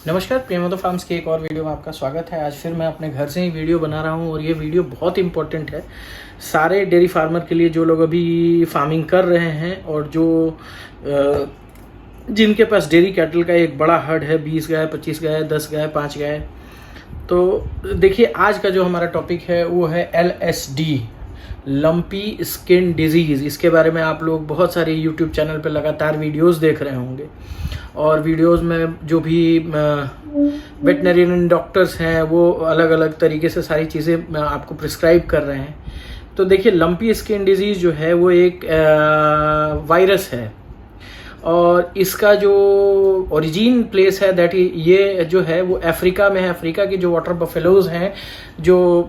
नमस्कार, प्रेमोदा फार्म्स की एक और वीडियो में आपका स्वागत है। आज फिर मैं अपने घर से ही वीडियो बना रहा हूं और ये वीडियो बहुत इंपॉर्टेंट है सारे डेयरी फार्मर के लिए जो लोग अभी फार्मिंग कर रहे हैं और जो जिनके पास डेयरी कैटल का एक बड़ा हर्ड है, 20 गाय, 25 गाय, 10 गाय, 5 गाय। तो देखिए, आज का जो हमारा टॉपिक है वो है LSD, लंपी स्किन डिजीज़। इसके बारे में आप लोग बहुत सारे यूट्यूब चैनल पर लगातार वीडियोस देख रहे होंगे और वीडियोस में जो भी वेटनरियन डॉक्टर्स हैं वो अलग अलग तरीके से सारी चीज़ें आपको प्रिस्क्राइब कर रहे हैं। तो देखिए, लंपी स्किन डिजीज़ जो है वो एक वायरस है और इसका जो ओरिजिन प्लेस है दैट ये जो है वो अफ्रीका में है। अफ्रीका के जो वाटर बफेलोज हैं, जो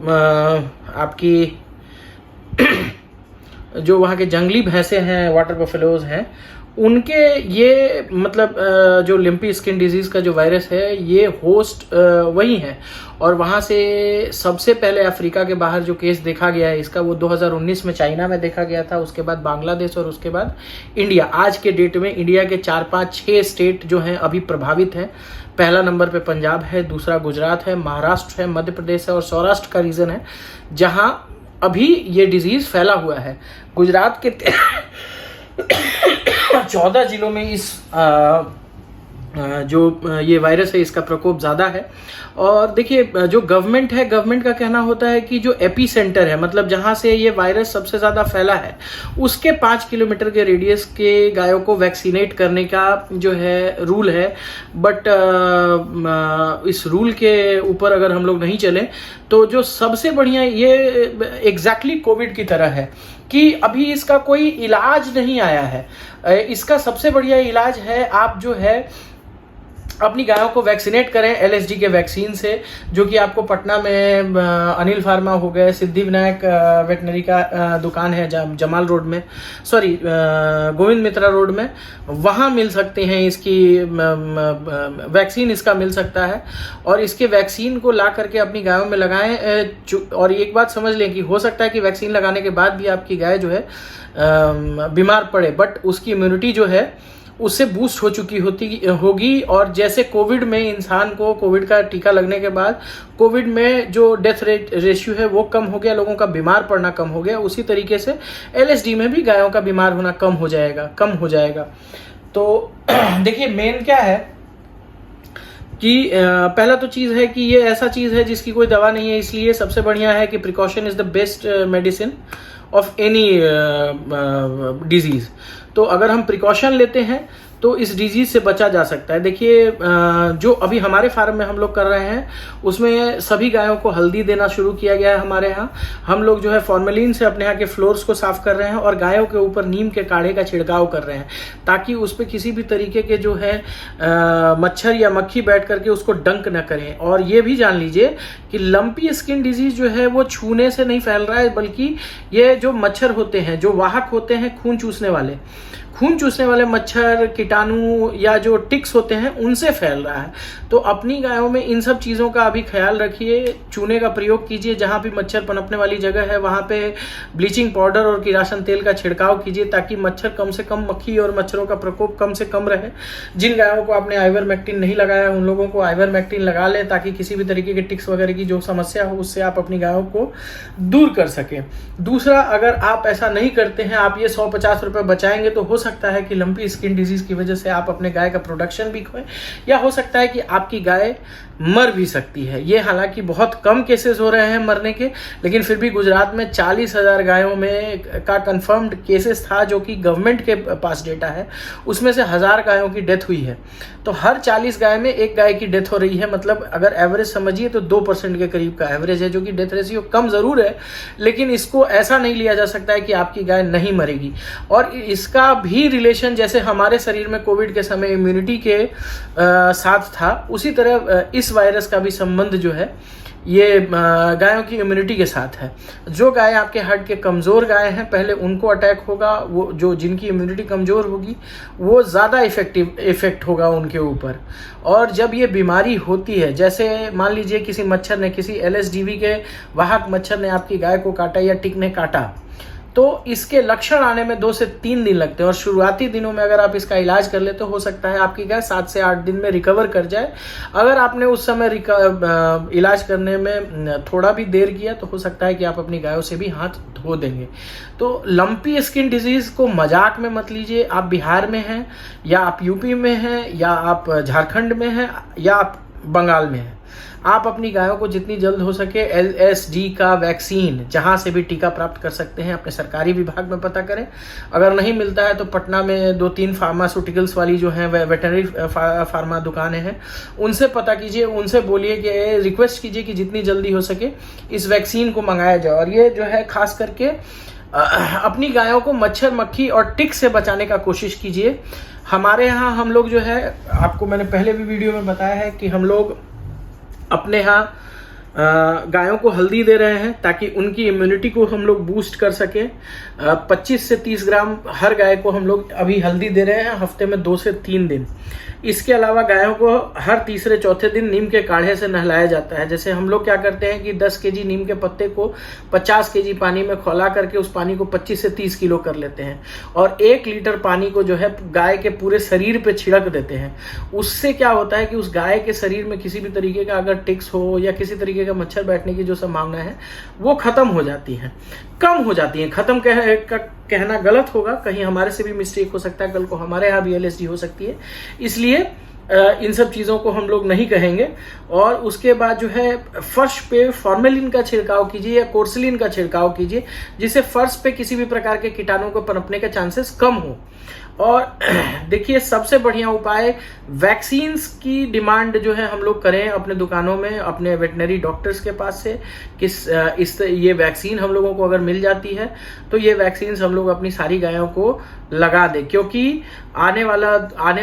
आपकी जो वहाँ के जंगली भैंसे हैं, वाटर बफेलोज हैं, उनके ये मतलब जो लंपी स्किन डिजीज़ का जो वायरस है ये होस्ट वही है। और वहाँ से सबसे पहले अफ्रीका के बाहर जो केस देखा गया है इसका, वो 2019 में चाइना में देखा गया था, उसके बाद बांग्लादेश और उसके बाद इंडिया। आज के डेट में इंडिया के 4, 5, 6 स्टेट जो हैं अभी प्रभावित हैं। पहला नंबर पे पंजाब है, दूसरा गुजरात है, महाराष्ट्र है, मध्य प्रदेश है और सौराष्ट्र का रीजन है जहाँ अभी ये डिजीज़ फैला हुआ है। गुजरात के 14 जिलों में इस जो ये वायरस है इसका प्रकोप ज़्यादा है। और देखिए, जो गवर्नमेंट है, गवर्नमेंट का कहना होता है कि जो एपी सेंटर है, मतलब जहाँ से ये वायरस सबसे ज़्यादा फैला है, उसके 5 किलोमीटर के रेडियस के गायों को वैक्सीनेट करने का जो है रूल है। बट इस रूल के ऊपर अगर हम लोग नहीं चलें तो जो सबसे बढ़िया, ये एग्जैक्टली कोविड की तरह है कि अभी इसका कोई इलाज नहीं आया है। इसका सबसे बढ़िया इलाज है आप जो है अपनी गायों को वैक्सीनेट करें LSD के वैक्सीन से, जो कि आपको पटना में अनिल फार्मा हो गए, सिद्धि विनायक वेटनरी का दुकान है जमाल रोड में, सॉरी गोविंद मित्रा रोड में, वहाँ मिल सकते हैं। इसकी वैक्सीन इसका मिल सकता है और इसके वैक्सीन को ला करके अपनी गायों में लगाएं। और एक बात समझ लें कि हो सकता है कि वैक्सीन लगाने के बाद भी आपकी गाय जो है बीमार पड़े, बट उसकी इम्यूनिटी जो है उससे बूस्ट हो चुकी होगी। और जैसे कोविड में इंसान को कोविड का टीका लगने के बाद कोविड में जो डेथ रेशियो है वो कम हो गया, लोगों का बीमार पड़ना कम हो गया, उसी तरीके से LSD में भी गायों का बीमार होना कम हो जाएगा। तो देखिए, मेन क्या है कि पहला तो चीज़ है कि ये ऐसा चीज़ है जिसकी कोई दवा नहीं है, इसलिए सबसे बढ़िया है कि precaution is the best medicine of any disease. तो अगर हम प्रिकॉशन लेते हैं तो इस डिजीज़ से बचा जा सकता है। देखिए, जो अभी हमारे फार्म में हम लोग कर रहे हैं उसमें सभी गायों को हल्दी देना शुरू किया गया है। हमारे यहाँ हम लोग जो है फॉर्मेलिन से अपने यहाँ के फ्लोर्स को साफ कर रहे हैं और गायों के ऊपर नीम के काढ़े का छिड़काव कर रहे हैं ताकि उस पर किसी भी तरीके के जो है मच्छर या मक्खी बैठ करके उसको डंक न करें। और ये भी जान लीजिए कि लंपी स्किन डिजीज़ जो है वो छूने से नहीं फैल रहा है, बल्कि ये जो मच्छर होते हैं, जो वाहक होते हैं, खून चूसने वाले मच्छर, कीटाणु या जो टिक्स होते हैं, उनसे फैल रहा है। तो अपनी गायों में इन सब चीज़ों का अभी ख्याल रखिए, चूने का प्रयोग कीजिए, जहाँ भी मच्छर पनपने वाली जगह है वहाँ पे ब्लीचिंग पाउडर और किरासन तेल का छिड़काव कीजिए ताकि मच्छर कम से कम, मक्खी और मच्छरों का प्रकोप कम से कम रहे। जिन गायों को आपने आइवरमेक्टिन नहीं लगाया उन लोगों को आइवरमेक्टिन लगा लें ताकि किसी भी तरीके के टिक्स वगैरह की जो समस्या हो उससे आप अपनी गायों को दूर कर सकें। दूसरा, अगर आप ऐसा नहीं करते हैं, आप ये 150 रुपये बचाएंगे तो हो सकता है कि लंपी स्किन डिजीज की वजह से आप अपने गाय का प्रोडक्शन भी खोएं, या हो सकता है कि आपकी गाय मर भी सकती है। ये हालांकि बहुत कम केसेस हो रहे हैं मरने के, लेकिन फिर भी गुजरात में 40,000 गायों में का कंफर्म्ड केसेस था, जो कि गवर्नमेंट के पास डेटा है। उसमें से 1000 गायों की डेथ हुई है। तो हर 40 गाय में एक गाय की डेथ हो रही है। मतलब अगर एवरेज समझिए तो 2% के करीब का एवरेज है, जो कि डेथ रेशियो कम जरूर है, लेकिन इसको ऐसा नहीं लिया जा सकता है कि आपकी गाय नहीं मरेगी। और इसका भी रिलेशन जैसे हमारे शरीर में कोविड के समय इम्यूनिटी के साथ था, उसी तरह इस वायरस का भी संबंध जो है ये गायों की इम्यूनिटी के साथ है। जो गाय आपके हर्ट के कमज़ोर गाय हैं, पहले उनको अटैक होगा। वो जो जिनकी इम्यूनिटी कमज़ोर होगी वो ज़्यादा इफेक्ट होगा उनके ऊपर। और जब ये बीमारी होती है, जैसे मान लीजिए किसी मच्छर ने, किसी LSDV के वाहक मच्छर ने आपकी गाय को काटा या टिक ने काटा, तो इसके लक्षण आने में 2 से 3 दिन लगते हैं, और शुरुआती दिनों में अगर आप इसका इलाज कर ले तो हो सकता है आपकी गाय 7 से 8 दिन में रिकवर कर जाए। अगर आपने उस समय इलाज करने में थोड़ा भी देर किया तो हो सकता है कि आप अपनी गायों से भी हाथ धो देंगे। तो लंपी स्किन डिजीज को मजाक में मत लीजिए। आप बिहार में हैं, या आप यूपी में हैं, या आप झारखंड में हैं, या आप बंगाल में हैं, आप अपनी गायों को जितनी जल्द हो सके LSD का वैक्सीन जहां से भी टीका प्राप्त कर सकते हैं अपने सरकारी विभाग में पता करें। अगर नहीं मिलता है तो पटना में 2-3 फार्मास्यूटिकल्स वाली जो हैं वेटनरी फार्मा दुकानें हैं, उनसे पता कीजिए, उनसे बोलिए कि रिक्वेस्ट कीजिए कि जितनी जल्दी हो सके इस वैक्सीन को मंगाया जाए। और ये जो है खास करके अपनी गायों को मच्छर, मक्खी और टिक से बचाने का कोशिश कीजिए। हमारे यहाँ हम लोग जो है, आपको मैंने पहले भी वीडियो में बताया है कि हम लोग अपने यहाँ गायों को हल्दी दे रहे हैं ताकि उनकी इम्यूनिटी को हम लोग बूस्ट कर सकें। 25 से 30 ग्राम हर गाय को हम लोग अभी हल्दी दे रहे हैं, हफ्ते में 2 से 3 दिन। इसके अलावा गायों को हर तीसरे चौथे दिन नीम के काढ़े से नहलाया जाता है। जैसे हम लोग क्या करते हैं कि 10 केजी नीम के पत्ते को 50 केजी पानी में खौला करके उस पानी को 25 से 30 किलो कर लेते हैं, और 1 लीटर पानी को जो है गाय के पूरे शरीर पे छिड़क देते हैं। उससे क्या होता है कि उस गाय के शरीर में किसी भी तरीके का अगर टिक्स हो या किसी तरीके का मच्छर बैठने की जो संभावना है वो खत्म हो जाती है, कम हो जाती है। खत्म कहना गलत होगा, कहीं हमारे से भी मिस्टेक हो सकता है, कल को हमारे यहाँ भी LSD हो सकती है, इसलिए इन सब चीज़ों को हम लोग नहीं कहेंगे। और उसके बाद जो है फर्श पे फॉर्मेलिन का छिड़काव कीजिए या कोर्सलिन का छिड़काव कीजिए, जिससे फर्श पे किसी भी प्रकार के कीटाणुओं को पनपने के चांसेस कम हो। और देखिए सबसे बढ़िया उपाय वैक्सीन्स की डिमांड जो है हम लोग करें अपने दुकानों में, अपने वेटनरी डॉक्टर्स के पास से ये वैक्सीन हम लोगों को अगर मिल जाती है तो ये वैक्सीन्स हम लोग अपनी सारी गायों को लगा दें, क्योंकि आने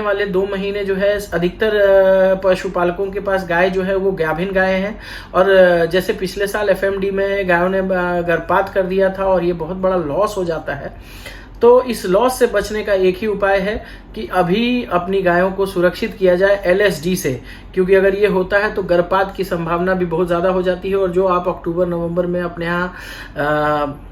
वाले 2 महीने जो है अधिकतर पशुपालकों के पास गाय जो है वो गाभिन गाय हैं। और जैसे पिछले साल FMD में गायों ने गर्भपात कर दिया था और ये बहुत बड़ा लॉस हो जाता है। तो इस लॉस से बचने का एक ही उपाय है कि अभी अपनी गायों को सुरक्षित किया जाए LSD से, क्योंकि अगर ये होता है तो गर्भपात की संभावना भी बहुत ज़्यादा हो जाती है। और जो आप अक्टूबर-नवंबर में अपने यहाँ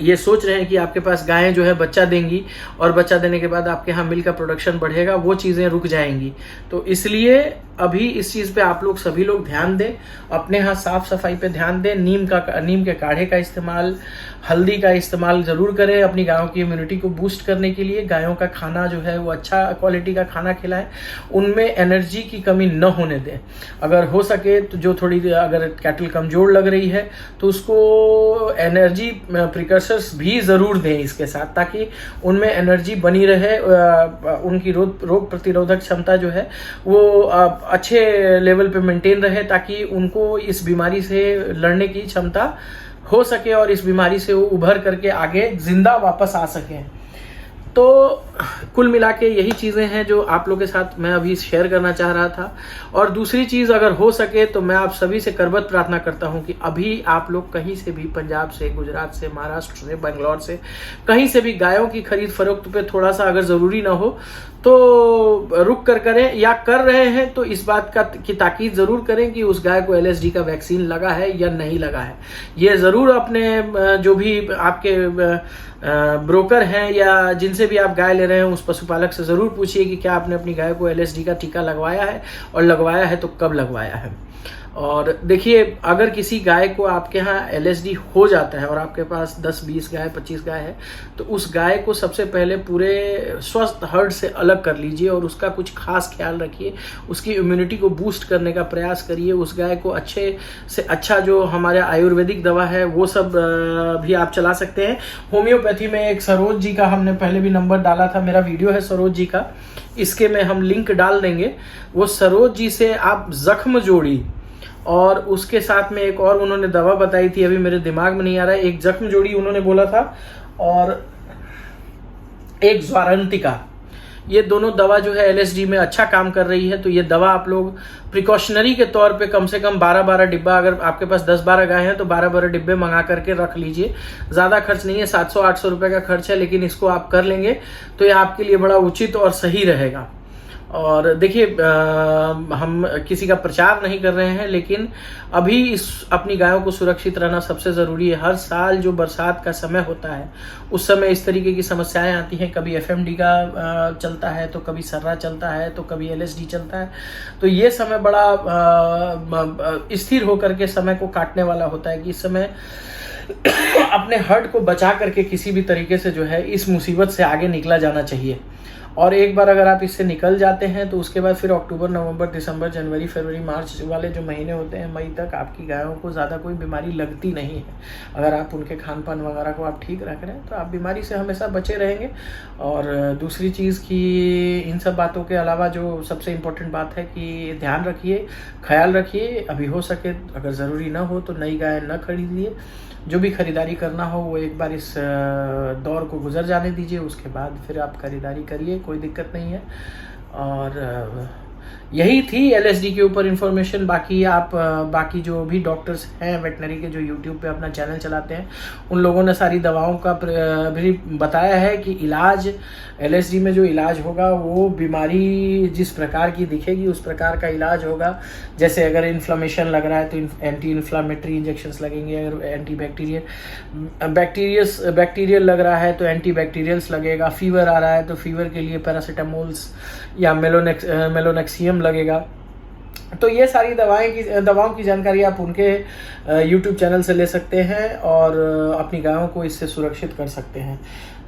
ये सोच रहे हैं कि आपके पास गायें जो है बच्चा देंगी और बच्चा देने के बाद आपके यहाँ मिल्क का प्रोडक्शन बढ़ेगा, वो चीज़ें रुक जाएंगी। तो इसलिए अभी इस चीज़ पे आप लोग सभी लोग ध्यान दें, अपने यहाँ साफ सफाई पे ध्यान दें, नीम के काढ़े का इस्तेमाल, हल्दी का इस्तेमाल ज़रूर करें अपनी गायों की इम्यूनिटी को बूस्ट करने के लिए। गायों का खाना जो है वो अच्छा क्वालिटी का खाना खिलाएं, उनमें एनर्जी की कमी न होने दें। अगर हो सके तो जो थोड़ी अगर कैटल कमज़ोर लग रही है तो उसको एनर्जी प्रिकर्सर्स भी ज़रूर दें इसके साथ, ताकि उनमें एनर्जी बनी रहे, उनकी रोग प्रतिरोधक क्षमता जो है वो अच्छे लेवल पे मेंटेन रहे, ताकि उनको इस बीमारी से लड़ने की क्षमता हो सके और इस बीमारी से वो उभर करके आगे जिंदा वापस आ सकें। तो कुल मिला के यही चीज़ें हैं जो आप लोगों के साथ मैं अभी शेयर करना चाह रहा था। और दूसरी चीज़, अगर हो सके तो मैं आप सभी से करबद्ध प्रार्थना करता हूं कि अभी आप लोग कहीं से भी, पंजाब से, गुजरात से, महाराष्ट्र से, बेंगलोर से, कहीं से भी गायों की खरीद फरोख्त पे थोड़ा सा अगर ज़रूरी ना हो तो रुक कर करें, या कर रहे हैं तो इस बात की ताकीद ज़रूर करें कि उस गाय को LSD का वैक्सीन लगा है या नहीं लगा है। ये ज़रूर अपने जो भी आपके ब्रोकर हैं या जिनसे भी आप गाय ले रहे हैं उस पशुपालक से ज़रूर पूछिए कि क्या आपने अपनी गाय को LSD का टीका लगवाया है, और लगवाया है तो कब लगवाया है। और देखिए, अगर किसी गाय को आपके यहाँ LSD हो जाता है और आपके पास 10, 20 गाय, 25 गाय है, तो उस गाय को सबसे पहले पूरे स्वस्थ हर्ड से अलग कर लीजिए और उसका कुछ खास ख्याल रखिए, उसकी इम्यूनिटी को बूस्ट करने का प्रयास करिए। उस गाय को अच्छे से अच्छा जो हमारे आयुर्वेदिक दवा है वो सब भी आप चला सकते हैं। होम्योपैथी में एक सरोज जी का हमने पहले भी नंबर डाला था, मेरा वीडियो है सरोज जी का, इसके में हम लिंक डाल देंगे। वो सरोज जी से आप जख्म जोड़ी, और उसके साथ में एक और उन्होंने दवा बताई थी, अभी मेरे दिमाग में नहीं आ रहा है, एक जख्म जोड़ी उन्होंने बोला था और एक ज्वारंतिका, ये दोनों दवा जो है LSD में अच्छा काम कर रही है। तो ये दवा आप लोग प्रिकॉशनरी के तौर पे कम से कम 12-12 डिब्बा, अगर आपके पास 10-12 गाय हैं तो 12-12 डिब्बे मंगा करके रख लीजिए। ज़्यादा खर्च नहीं है, 700-800 रुपये का खर्च है, लेकिन इसको आप कर लेंगे तो ये आपके लिए बड़ा उचित और सही रहेगा। और देखिए हम किसी का प्रचार नहीं कर रहे हैं, लेकिन अभी अपनी गायों को सुरक्षित रहना सबसे ज़रूरी है। हर साल जो बरसात का समय होता है उस समय इस तरीके की समस्याएं आती हैं। कभी एफएमडी का चलता है, तो कभी सर्रा चलता है, तो कभी एलएसडी चलता है। तो ये समय बड़ा स्थिर होकर के समय को काटने वाला होता है कि इस समय अपने हर्ड को बचा करके किसी भी तरीके से जो है इस मुसीबत से आगे निकला जाना चाहिए। और एक बार अगर आप इससे निकल जाते हैं तो उसके बाद फिर अक्टूबर, नवंबर, दिसंबर, जनवरी, फरवरी, मार्च वाले जो महीने होते हैं, मई तक आपकी गायों को ज़्यादा कोई बीमारी लगती नहीं है। अगर आप उनके खान पान वगैरह को आप ठीक रख रहे हैं तो आप बीमारी से हमेशा बचे रहेंगे। और दूसरी चीज़ कि इन सब बातों के अलावा जो सबसे इम्पोर्टेंट बात है कि ध्यान रखिए, ख्याल रखिए। अभी हो सके अगर ज़रूरी ना हो तो नई गाय न खरीदिए। जो भी खरीदारी करना हो वो एक बार इस दौर को गुजर जाने दीजिए, उसके बाद फिर आप खरीदारी करिए, कोई दिक्कत नहीं है। और यही थी एलएसडी के ऊपर इन्फॉर्मेशन। बाकी आप बाकी जो भी डॉक्टर्स हैं वेटनरी के जो यूट्यूब पे अपना चैनल चलाते हैं, उन लोगों ने सारी दवाओं का भी बताया है कि इलाज एलएसडी में जो इलाज होगा वो बीमारी जिस प्रकार की दिखेगी उस प्रकार का इलाज होगा। जैसे अगर इन्फ्लामेशन लग रहा है तो एंटी इन्फ्लामेटरी इंजेक्शंस लगेंगे, अगर एंटी बैक्टीरियल लग रहा है तो एंटी बैक्टीरियल्स लगेगा, फीवर आ रहा है तो फीवर के लिए पैरासीटामोल्स या मेलोनेक्सियम लगेगा। तो ये सारी दवाओं की जानकारी आप उनके यूट्यूब चैनल से ले सकते हैं और अपनी गायों को इससे सुरक्षित कर सकते हैं।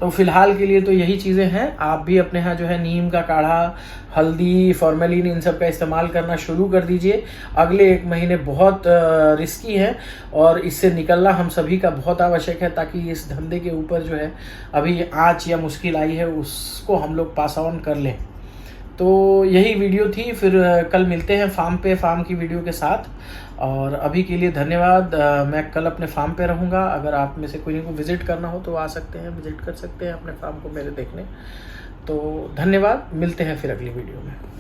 तो फिलहाल के लिए तो यही चीज़ें हैं। आप भी अपने यहाँ जो है नीम का काढ़ा, हल्दी, फॉर्मेलिन, इन सब का इस्तेमाल करना शुरू कर दीजिए। अगले 1 महीने बहुत रिस्की है और इससे निकलना हम सभी का बहुत आवश्यक है, ताकि इस धंधे के ऊपर जो है अभी आँच या मुश्किल आई है उसको हम लोग पास ऑन कर लें। तो यही वीडियो थी। फिर कल मिलते हैं फार्म की वीडियो के साथ। और अभी के लिए धन्यवाद। मैं कल अपने फार्म पे रहूँगा। अगर आप में से कोई को विज़िट करना हो तो आ सकते हैं, विज़िट कर सकते हैं अपने फार्म को मेरे देखने। तो धन्यवाद, मिलते हैं फिर अगली वीडियो में।